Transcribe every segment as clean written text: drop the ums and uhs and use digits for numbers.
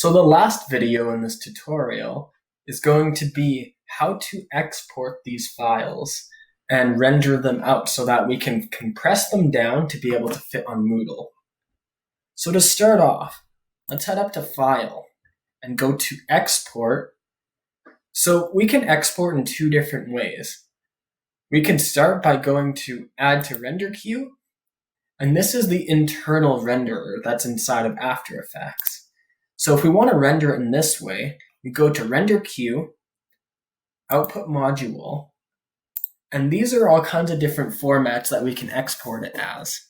So the last video in this tutorial is going to be how to export these files and render them out so that we can compress them down to be able to fit on Moodle. So to start off, let's head up to File and go to Export. So we can export in two different ways. We can start by going to Add to Render Queue, and this is the internal renderer that's inside of After Effects. So if we want to render it in this way, we go to Render Queue, Output Module, and these are all kinds of different formats that we can export it as.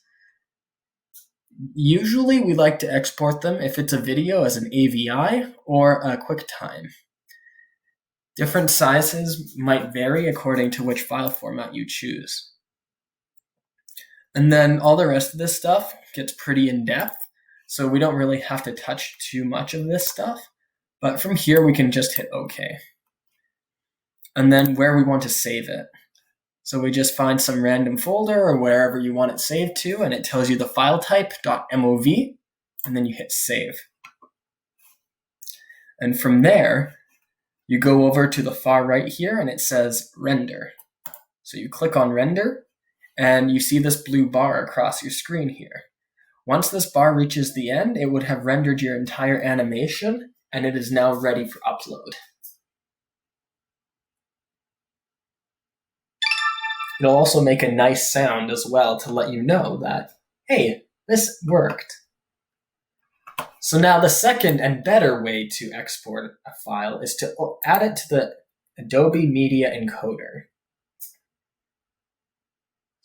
Usually we like to export them if it's a video as an AVI or a QuickTime. Different sizes might vary according to which file format you choose. And then all the rest of this stuff gets pretty in-depth, so we don't really have to touch too much of this stuff. But from here, we can just hit OK. And then where we want to save it. So we just find some random folder or wherever you want it saved to, and it tells you the file type, .mov, and then you hit Save. And from there, you go over to the far right here, and it says Render. So you click on Render, and you see this blue bar across your screen here. Once this bar reaches the end, it would have rendered your entire animation, and it is now ready for upload. It'll also make a nice sound as well to let you know that, hey, this worked. So now the second and better way to export a file is to add it to the Adobe Media Encoder.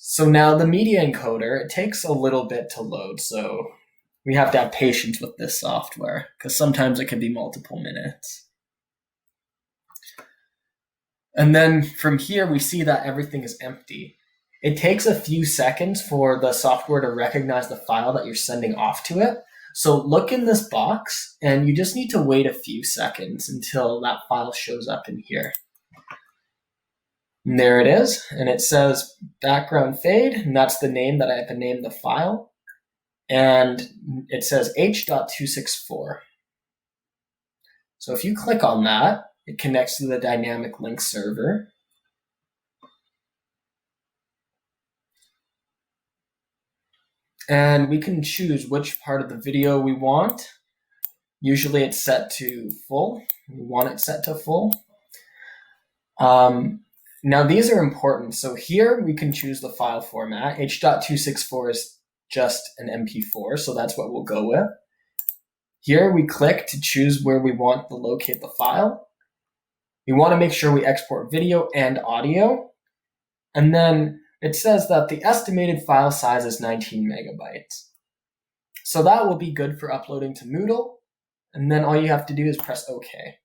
So now the Media Encoder, it takes a little bit to load, so we have to have patience with this software because sometimes it can be multiple minutes. And then from here, we see that everything is empty. It takes a few seconds for the software to recognize the file that you're sending off to it. So look in this box, and you just need to wait a few seconds until that file shows up in here. And there it is, and it says background fade, and that's the name that I have to name the file. And it says h.264. So if you click on that, it connects to the dynamic link server. And we can choose which part of the video we want. Usually it's set to full. We want it set to full. Now these are important. So here we can choose the file format. H.264 is just an MP4, so that's what we'll go with. Here we click to choose where we want to locate the file. We want to make sure we export video and audio. And then it says that the estimated file size is 19 megabytes. So that will be good for uploading to Moodle. And then all you have to do is press OK.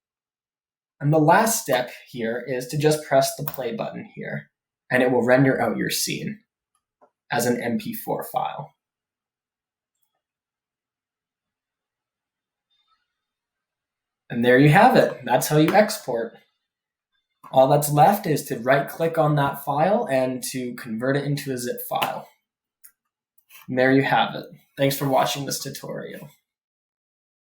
And the last step here is to just press the play button here, and it will render out your scene as an MP4 file. And there you have it. That's how you export. All that's left is to right-click on that file and to convert it into a zip file. And there you have it. Thanks for watching this tutorial.